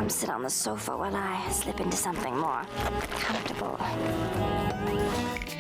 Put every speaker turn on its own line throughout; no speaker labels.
Come sit on the sofa while I slip into something more comfortable.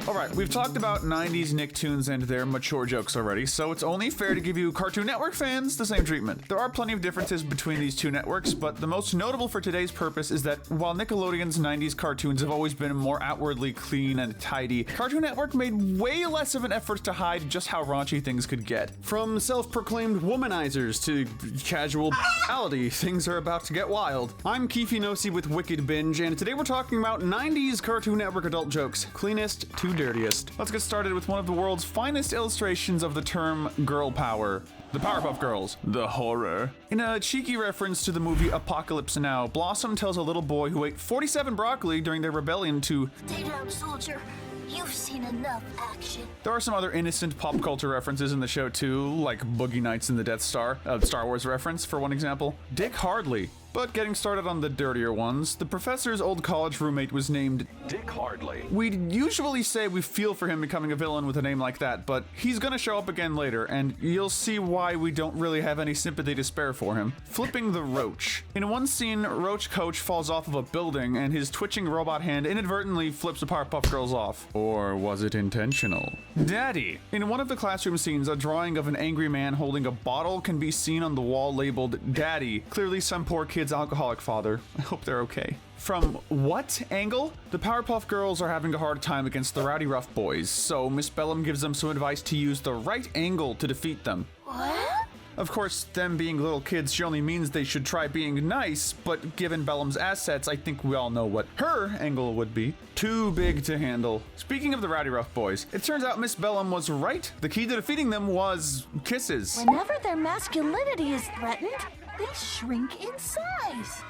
Alright, we've talked about 90s Nicktoons and their mature jokes already, so it's only fair to give you Cartoon Network fans the same treatment. There are plenty of differences between these two networks, but the most notable for today's purpose is that while Nickelodeon's 90s cartoons have always been more outwardly clean and tidy, Cartoon Network made way less of an effort to hide just how raunchy things could get. From self-proclaimed womanizers to casual reality, things are about to get wild. I'm Keefe Nosi with Wicked Binge, and today we're talking about 90s Cartoon Network adult jokes, cleanest to dirtiest. Let's get started with one of the world's finest illustrations of the term girl power. The Powerpuff Girls. The horror. In a cheeky reference to the movie Apocalypse Now, Blossom tells a little boy who ate 47 broccoli during their rebellion to
Stay down, soldier. You've seen enough action.
There are some other innocent pop culture references in the show too, like Boogie Nights and the Death Star, a Star Wars reference for one example. Dick Hardley. But getting started on the dirtier ones, the professor's old college roommate was named
Dick Hardley.
We'd usually say we feel for him becoming a villain with a name like that, but he's gonna show up again later, and you'll see why we don't really have any sympathy to spare for him. Flipping the Roach. In one scene, Roach Coach falls off of a building, and his twitching robot hand inadvertently flips the Powerpuff Girls off. Or was it intentional? Daddy. In one of the classroom scenes, a drawing of an angry man holding a bottle can be seen on the wall labeled Daddy. Clearly some poor kid's alcoholic father. I hope they're okay. From what angle? The Powerpuff Girls are having a hard time against the Rowdy Rough Boys, so Miss Bellum gives them some advice to use the right angle to defeat them.
What?
Of course, them being little kids, she only means they should try being nice, but given Bellum's assets, I think we all know what her angle would be. Too big to handle. Speaking of the Rowdy Rough Boys, it turns out Miss Bellum was right. The key to defeating them was kisses.
Whenever their masculinity is threatened, they shrink in size.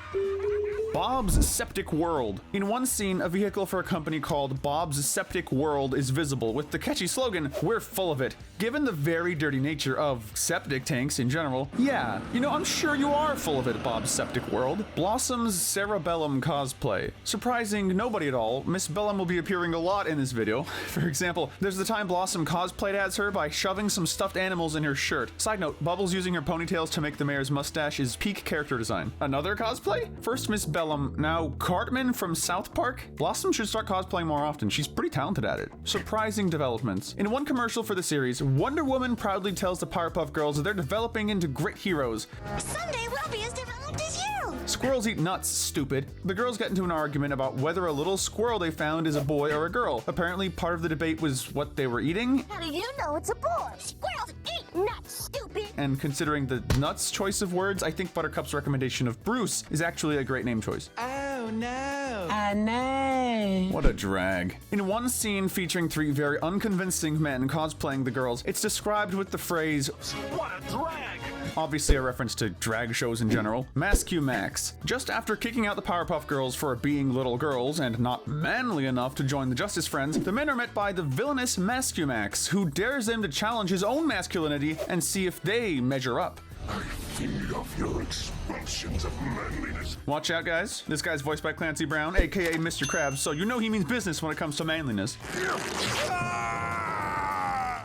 Bob's Septic World. In one scene, a vehicle for a company called Bob's Septic World is visible with the catchy slogan, "We're full of it." Given the very dirty nature of septic tanks in general, yeah, I'm sure you are full of it, Bob's Septic World. Blossom's Cerebellum cosplay. Surprising nobody at all, Miss Bellum will be appearing a lot in this video. For example, there's the time Blossom cosplayed as her by shoving some stuffed animals in her shirt. Side note, Bubbles using her ponytails to make the mayor's mustache is peak character design. Another cosplay? First Miss Bellum, now Cartman from South Park? Blossom should start cosplaying more often, she's pretty talented at it. Surprising developments. In one commercial for the series, Wonder Woman proudly tells the Powerpuff Girls that they're developing into great heroes.
Someday we'll be as developed as you.
Squirrels eat nuts, stupid. The girls get into an argument about whether a little squirrel they found is a boy or a girl. Apparently, part of the debate was what they were eating.
How do you know it's a boy? Squirrels eat nuts, stupid.
And considering the nuts choice of words, I think Buttercup's recommendation of Bruce is actually a great name choice.
Oh no.
I know.
What a drag. In one scene featuring three very unconvincing men cosplaying the girls, it's described with the phrase,
What a drag!
obviously a reference to drag shows in general. Mascu Max. Just after kicking out the Powerpuff Girls for being little girls and not manly enough to join the Justice Friends, the men are met by the villainous Mascu Max, who dares them to challenge his own masculinity and see if they measure up.
I feed off your expressions of manliness.
Watch out, guys. This guy's voiced by Clancy Brown, aka Mr. Krabs, so you know he means business when it comes to manliness.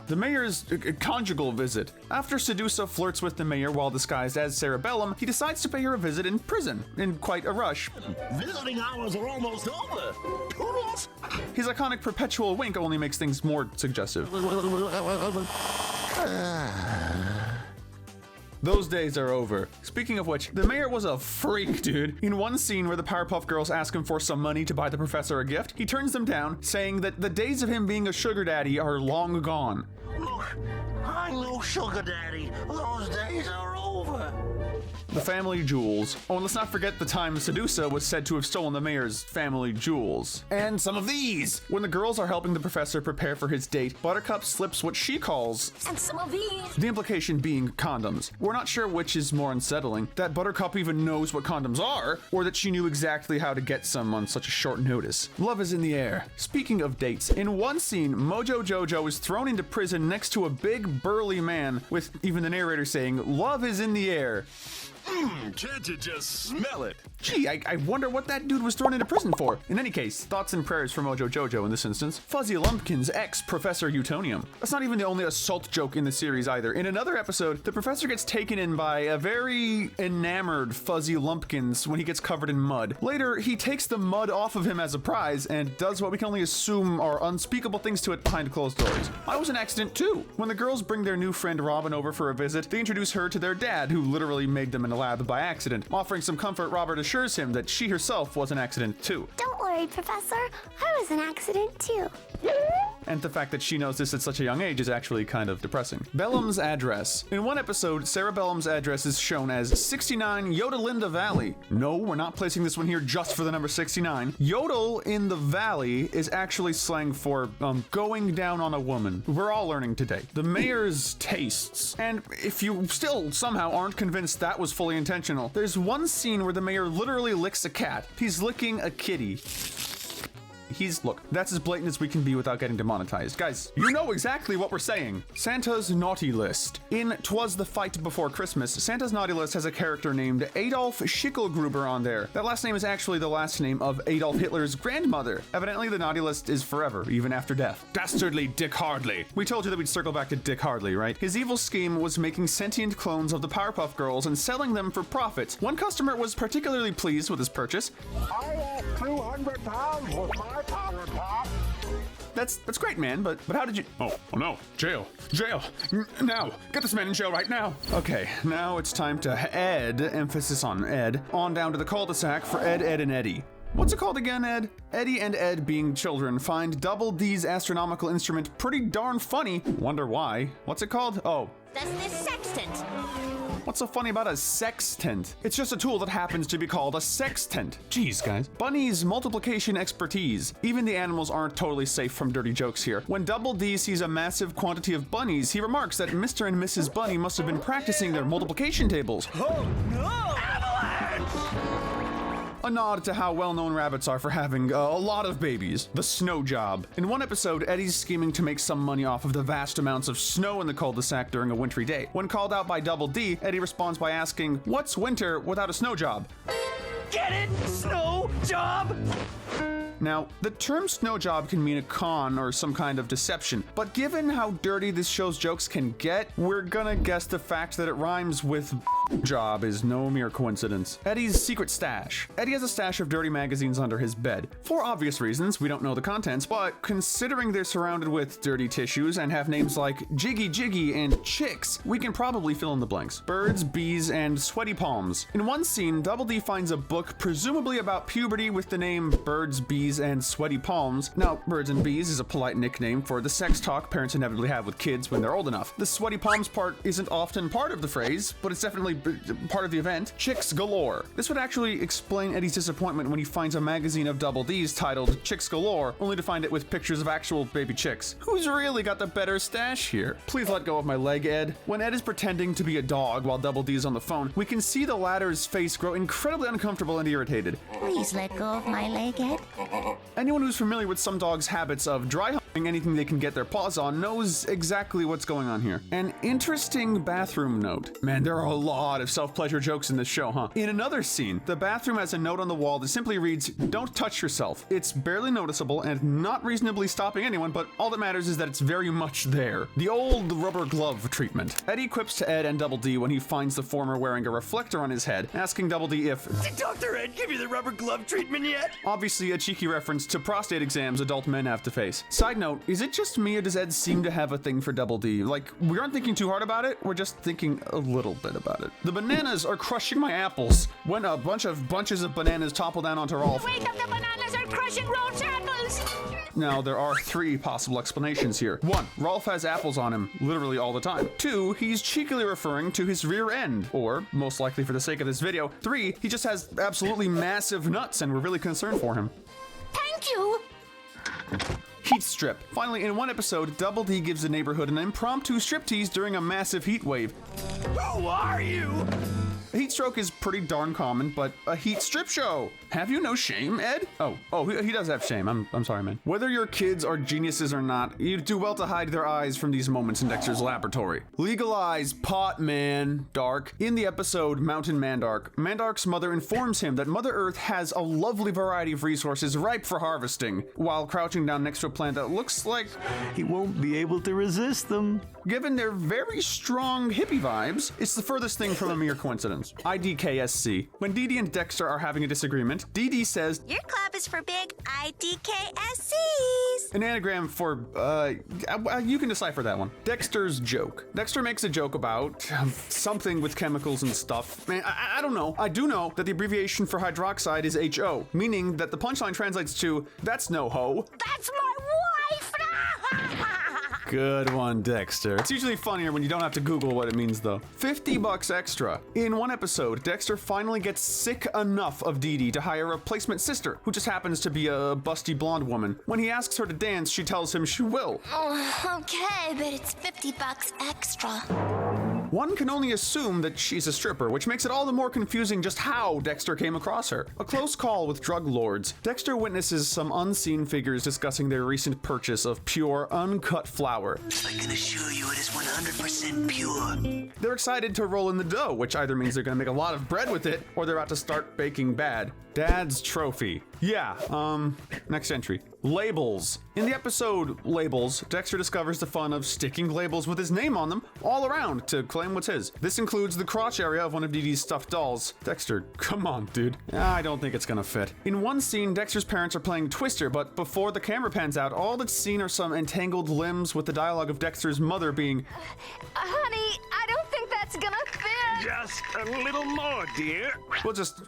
The mayor's conjugal visit. After Sedusa flirts with the mayor while disguised as Cerebellum, he decides to pay her a visit in prison, in quite a rush.
Visiting hours are almost over. Toodles.
His iconic perpetual wink only makes things more suggestive. Those days are over. Speaking of which, the mayor was a freak, dude. In one scene where the Powerpuff Girls ask him for some money to buy the professor a gift, he turns them down, saying that the days of him being a sugar daddy are long gone.
Look, I'm no sugar daddy. Those days are over.
The family jewels. Oh, and let's not forget the time Sedusa was said to have stolen the mayor's family jewels. And some of these! When the girls are helping the professor prepare for his date, Buttercup slips what she calls,
And some of these.
the implication being condoms. We're not sure which is more unsettling, that Buttercup even knows what condoms are, or that she knew exactly how to get some on such a short notice. Love is in the air. Speaking of dates, in one scene, Mojo Jojo is thrown into prison next to a big burly man, with even the narrator saying, "Love is in the air."
Can't you just smell it?
Gee, I wonder what that dude was thrown into prison for. In any case, thoughts and prayers for Mojo Jojo in this instance. Fuzzy Lumpkin's ex-Professor Utonium. That's not even the only assault joke in the series either. In another episode, the professor gets taken in by a very enamored Fuzzy Lumpkins when he gets covered in mud. Later, he takes the mud off of him as a prize and does what we can only assume are unspeakable things to it behind closed doors. I was an accident too. When the girls bring their new friend Robin over for a visit, they introduce her to their dad, who literally made them in a lab by accident. Offering some comfort, Robert assures him that she herself was an accident too.
Don't worry, Professor. I was an accident too.
And the fact that she knows this at such a young age is actually kind of depressing. Bellum's address. In one episode, Sarah Bellum's address is shown as 69 Yodelinda Valley. No, we're not placing this one here just for the number 69. Yodel in the valley is actually slang for going down on a woman. We're all learning today. The mayor's tastes. And if you still somehow aren't convinced that was fully intentional, there's one scene where the mayor literally licks a cat. He's licking a kitty. Look, that's as blatant as we can be without getting demonetized. Guys, you know exactly what we're saying. Santa's Naughty List. In 'Twas the Fight Before Christmas, Santa's Naughty List has a character named Adolf Schickelgruber on there. That last name is actually the last name of Adolf Hitler's grandmother. Evidently, the Naughty List is forever, even after death. Dastardly Dick Hardley. We told you that we'd circle back to Dick Hardley, right? His evil scheme was making sentient clones of the Powerpuff Girls and selling them for profit. One customer was particularly pleased with his purchase.
I lost 200 pounds with my Powerpuff.
That's great, man, but how did you... Oh no, jail. Now, get this man in jail right now. Okay, now it's time to Ed, emphasis on Ed, on down to the cul-de-sac for Ed, Ed, and Eddie. What's it called again, Ed? Eddie and Ed, being children, find Double D's astronomical instrument pretty darn funny. Wonder why. What's it called? Oh.
That's the sextant.
What's so funny about a sextant? It's just a tool that happens to be called a sextant. Jeez, guys. Bunny's multiplication expertise. Even the animals aren't totally safe from dirty jokes here. When Double D sees a massive quantity of bunnies, he remarks that Mr. and Mrs. Bunny must have been practicing their multiplication tables.
Oh no! Avalanche!
A nod to how well-known rabbits are for having a lot of babies. The snow job. In one episode, Eddie's scheming to make some money off of the vast amounts of snow in the cul-de-sac during a wintry day. When called out by Double D, Eddie responds by asking, "What's winter without a snow job?"
Get it? Snow job?
Now, the term snow job can mean a con or some kind of deception, but given how dirty this show's jokes can get, we're gonna guess the fact that it rhymes with job is no mere coincidence. Eddie's secret stash. Eddie has a stash of dirty magazines under his bed. For obvious reasons, we don't know the contents, but considering they're surrounded with dirty tissues and have names like Jiggy Jiggy and Chicks, we can probably fill in the blanks. Birds, bees, and sweaty palms. In one scene, Double D finds a book presumably about puberty with the name Birds, Bees, and Sweaty Palms. Now, Birds and Bees is a polite nickname for the sex talk parents inevitably have with kids when they're old enough. The Sweaty Palms part isn't often part of the phrase, but it's definitely part of the event. Chicks galore. This would actually explain Eddie's disappointment when he finds a magazine of Double D's titled Chicks Galore, only to find it with pictures of actual baby chicks. Who's really got the better stash here? Please let go of my leg, Ed. When Ed is pretending to be a dog while Double D is on the phone, we can see the latter's face grow incredibly uncomfortable and irritated.
Please let go of my leg, Ed.
Anyone who's familiar with some dogs' habits of dry humping anything they can get their paws on knows exactly what's going on here. An interesting bathroom note. Man, there are a lot of self-pleasure jokes in this show, huh? In another scene, the bathroom has a note on the wall that simply reads, "Don't touch yourself." It's barely noticeable and not reasonably stopping anyone, but all that matters is that it's very much there. The old rubber glove treatment. Eddie quips to Ed and Double D when he finds the former wearing a reflector on his head, asking Double D if,
Did Dr. Ed give you the rubber glove treatment yet?
obviously a cheeky reference to prostate exams adult men have to face. Side note, is it just me or does Ed seem to have a thing for Double D? Like, we aren't thinking too hard about it, we're just thinking a little bit about it. The bananas are crushing my apples. When a bunches of bananas topple down onto Rolf.
Wait up, the bananas are crushing Rolf's apples!
Now, there are three possible explanations here. 1, Rolf has apples on him literally all the time. 2, he's cheekily referring to his rear end. Or, most likely for the sake of this video, 3, he just has absolutely massive nuts and we're really concerned for him.
Thank you!
Heat strip. Finally, in one episode, Double D gives the neighborhood an impromptu striptease during a massive heat wave.
Who are you?
A heat stroke is pretty darn common, but a heat strip show. Have you no shame, Ed? Oh, he does have shame. I'm sorry, man. Whether your kids are geniuses or not, you do well to hide their eyes from these moments in Dexter's Laboratory. Legalize pot, man. Dark. In the episode Mountain Mandark, Mandark's mother informs him that Mother Earth has a lovely variety of resources ripe for harvesting, while crouching down next to a plant that looks like
he won't be able to resist them.
Given their very strong hippie vibes, it's the furthest thing from a mere coincidence. IDKSC. When Dee Dee and Dexter are having a disagreement, Dee Dee says,
"Your club is for big IDKSCs."
An anagram for, you can decipher that one. Dexter's joke. Dexter makes a joke about something with chemicals and stuff. Man, I don't know. I do know that the abbreviation for hydroxide is HO, meaning that the punchline translates to, "That's no hoe."
That's my wife!
Good one, Dexter. It's usually funnier when you don't have to Google what it means, though. $50 extra. In one episode, Dexter finally gets sick enough of Dee Dee to hire a replacement sister, who just happens to be a busty blonde woman. When he asks her to dance, she tells him she will.
Oh, okay, but it's $50 extra.
One can only assume that she's a stripper, which makes it all the more confusing just how Dexter came across her. A close call with drug lords. Dexter witnesses some unseen figures discussing their recent purchase of pure, uncut flour.
I can assure you it is 100% pure.
They're excited to roll in the dough, which either means they're gonna make a lot of bread with it, or they're about to start baking bad. Dad's trophy. Yeah, next entry. Labels. In the episode Labels, Dexter discovers the fun of sticking labels with his name on them all around to claim what's his. This includes the crotch area of one of Dee Dee's stuffed dolls. Dexter, come on, dude. I don't think it's gonna fit. In one scene, Dexter's parents are playing Twister, but before the camera pans out, all that's seen are some entangled limbs with the dialogue of Dexter's mother being,
Honey, I don't think that's gonna fit.
Just a little more, dear.
We'll just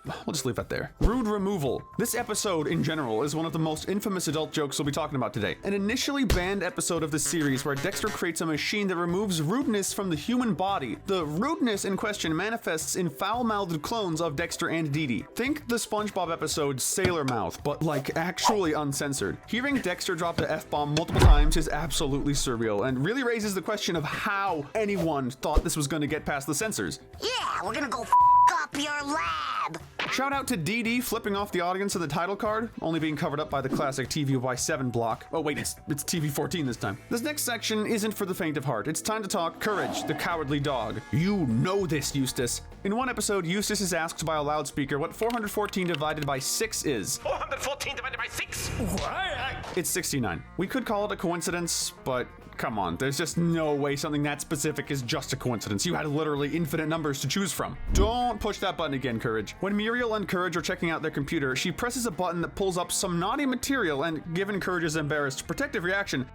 leave that there. Rude removal. This episode, in general, is one of the most infamous adult jokes we'll be talking about today. An initially banned episode of the series where Dexter creates a machine that removes rudeness from the human body. The rudeness in question manifests in foul-mouthed clones of Dexter and Dee Dee. Think the SpongeBob episode Sailor Mouth, but like actually uncensored. Hearing Dexter drop the F-bomb multiple times is absolutely surreal and really raises the question of how anyone thought this was going to get past the censors.
Yeah, we're gonna go up your lab.
Shout out to Dee Dee flipping off the audience in the title card, only being covered up by the classic TVY7 block. Oh wait, it's TV14 this time. This next section isn't for the faint of heart. It's time to talk Courage, the Cowardly Dog. You know this, Eustace. In one episode, Eustace is asked by a loudspeaker what 414 divided by 6 is.
414 divided by 6? What?
It's 69. We could call it a coincidence, but come on, there's just no way something that specific is just a coincidence. You had literally infinite numbers to choose from. Don't push that button again, Courage. When Muriel and Courage are checking out their computer, she presses a button that pulls up some naughty material and, given Courage's embarrassed, protective reaction,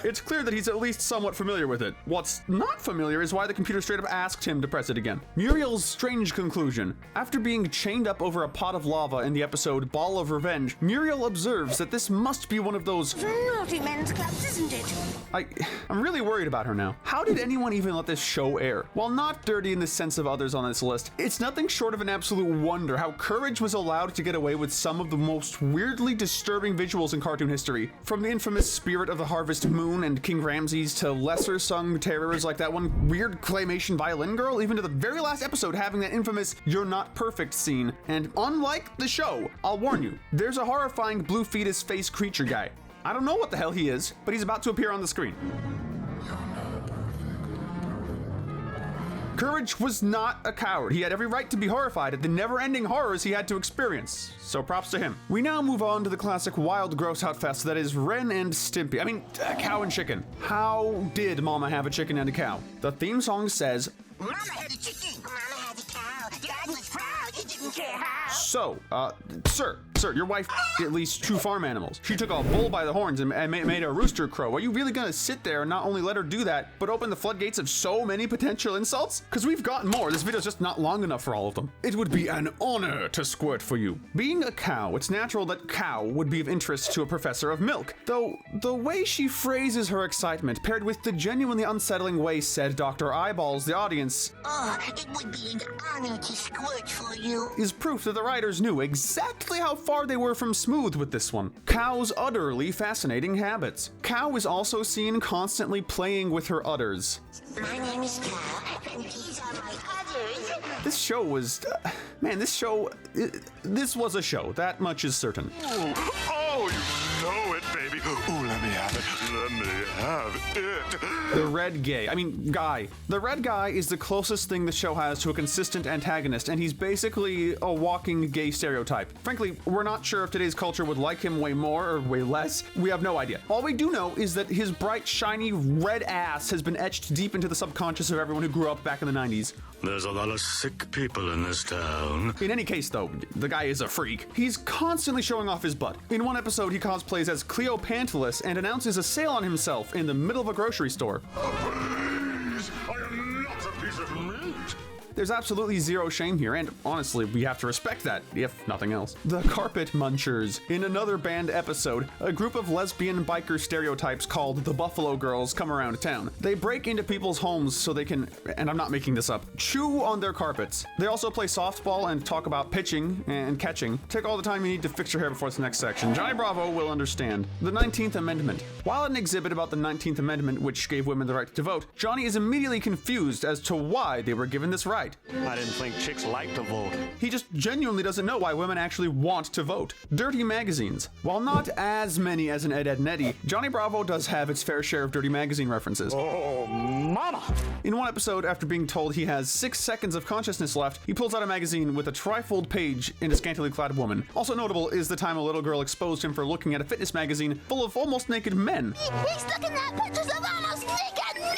it's clear that he's at least somewhat familiar with it. What's not familiar is why the computer straight up asked him to press it again. Muriel's strange conclusion. After being chained up over a pot of lava in the episode Ball of Revenge, Muriel observes that this must be one of those
Naughty men's clubs, isn't it?
I'm really worried about her now. How did anyone even let this show air? While not dirty in the sense of others on this list, it's nothing short of an absolute wonder how Courage was allowed to get away with some of the most weirdly disturbing visuals in cartoon history. From the infamous Spirit of the Harvest Moon and King Ramses to lesser sung terrors like that one weird claymation violin girl, even to the very last episode having that infamous "You're Not Perfect" scene. And unlike the show, I'll warn you, there's a horrifying blue fetus face creature guy. I don't know what the hell he is, but he's about to appear on the screen. Courage was not a coward. He had every right to be horrified at the never-ending horrors he had to experience. So props to him. We now move on to the classic wild gross out fest that is Ren and Stimpy. I mean, cow and chicken. How did Mama have a chicken and a cow? The theme song says,
Mama had a chicken. Mama had a cow. Dad was proud. He didn't care how.
So, sir, your wife at least 2 farm animals. She took a bull by the horns and made a rooster crow. Are you really gonna sit there and not only let her do that, but open the floodgates of so many potential insults? Because we've got more. This video's just not long enough for all of them. It would be an honor to squirt for you. Being a cow, it's natural that cow would be of interest to a professor of milk. Though, the way she phrases her excitement, paired with the genuinely unsettling way said Dr. Eyeballs the audience,
Oh, it would be an honor to squirt for you.
is proof that the writers knew exactly how far far they were from smooth with this one. Cow's utterly fascinating habits. Cow is also seen constantly playing with her udders.
My name is Cow, and these are my others.
This show was... this was a show, that much is certain.
Oh, you know it, baby. Ooh, let me have it. Let me have it.
The red guy. The red guy is the closest thing the show has to a consistent antagonist, and he's basically a walking gay stereotype. Frankly, we're not sure if today's culture would like him way more or way less. We have no idea. All we do know is that his bright, shiny, red ass has been etched deep into the subconscious of everyone who grew up back in the 90s.
There's a lot of sick people in this town.
In any case, though, the guy is a freak. He's constantly showing off his butt. In one episode, he cosplays as Cleo Pantelus and announces a sale on himself in the middle of a grocery store.
Please, I am not a piece of meat.
There's absolutely zero shame here, and honestly, we have to respect that, if nothing else. The Carpet Munchers. In another band episode, a group of lesbian biker stereotypes called the Buffalo Girls come around town. They break into people's homes so they can, and I'm not making this up, chew on their carpets. They also play softball and talk about pitching and catching. Take all the time you need to fix your hair before this next section. Johnny Bravo will understand. The 19th Amendment. While an exhibit about the 19th Amendment, which gave women the right to vote, Johnny is immediately confused as to why they were given this right.
I didn't think chicks liked to vote.
He just genuinely doesn't know why women actually want to vote. Dirty magazines. While not as many as an Ed, Edd n Eddy, Johnny Bravo does have its fair share of dirty magazine references.
Oh, mama!
In one episode, after being told he has 6 seconds of consciousness left, he pulls out a magazine with a trifold page and a scantily clad woman. Also notable is the time a little girl exposed him for looking at a fitness magazine full of almost naked men.
He's looking at pictures of almost naked men!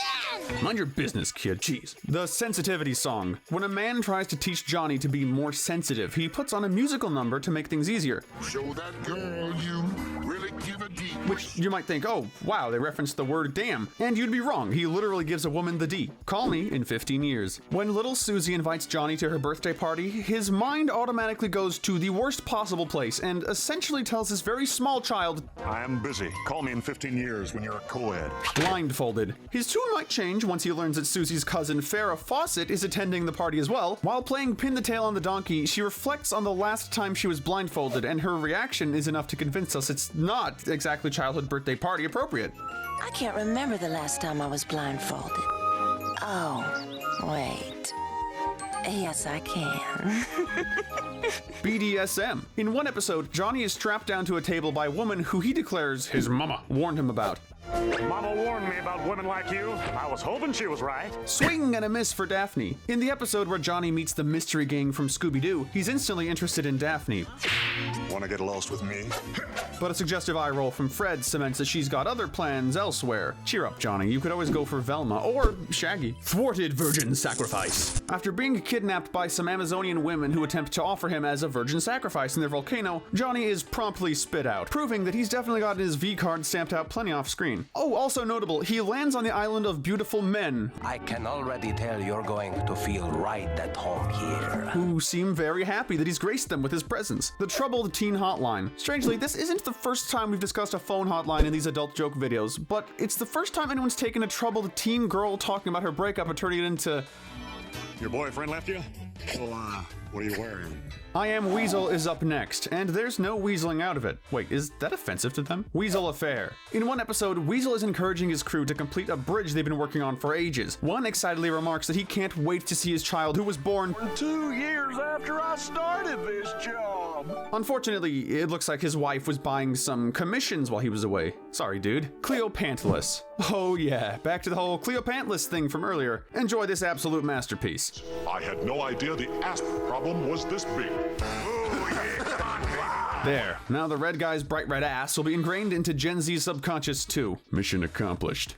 Mind your business, kid, jeez. The sensitivity song. When a man tries to teach Johnny to be more sensitive, he puts on a musical number to make things easier.
Show that girl you really give a D.
Which you might think, oh, wow, they referenced the word damn. And you'd be wrong, he literally gives a woman the D. Call me in 15 years. When little Susie invites Johnny to her birthday party, his mind automatically goes to the worst possible place and essentially tells this very small child,
I am busy. Call me in 15 years when you're a co-ed.
blindfolded. His tune might change once he learns that Susie's cousin Farrah Fawcett is attending the party as well. While playing pin the tail on the donkey, she reflects on the last time she was blindfolded, and her reaction is enough to convince us it's not exactly childhood birthday party appropriate.
I can't remember the last time I was blindfolded. Oh, wait. Yes, I can.
BDSM. In one episode, Johnny is strapped down to a table by a woman who he declares his mama warned him about.
Mama warned me about women like you. I was hoping she was right.
Swing and a miss for Daphne. In the episode where Johnny meets the mystery gang from Scooby-Doo, he's instantly interested in Daphne.
Wanna get lost with me?
But a suggestive eye roll from Fred cements that she's got other plans elsewhere. Cheer up, Johnny. You could always go for Velma or Shaggy. Thwarted virgin sacrifice. After being kidnapped by some Amazonian women who attempt to offer him as a virgin sacrifice in their volcano, Johnny is promptly spit out, proving that he's definitely got his V card stamped out plenty off screen. Oh, also notable, he lands on the island of beautiful men.
I can already tell you're going to feel right at home here.
Who seem very happy that he's graced them with his presence. The troubled teen hotline. Strangely, this isn't the first time we've discussed a phone hotline in these adult joke videos, but it's the first time anyone's taken a troubled teen girl talking about her breakup and turning it into...
Your boyfriend left you? Well, what are you wearing?
I Am Weasel is up next, and there's no weaseling out of it. Wait, is that offensive to them? Weasel Affair. In one episode, Weasel is encouraging his crew to complete a bridge they've been working on for ages. One excitedly remarks that he can't wait to see his child, who was born
2 years after I started this job.
Unfortunately, it looks like his wife was buying some commissions while he was away. Sorry, dude. Cleo Pantelus. Oh yeah, back to the whole Cleo Pantelus thing from earlier. Enjoy this absolute masterpiece.
I had no idea the asp problem was this big.
There. Now the red guy's bright red ass will be ingrained into Gen Z's subconscious too. Mission accomplished.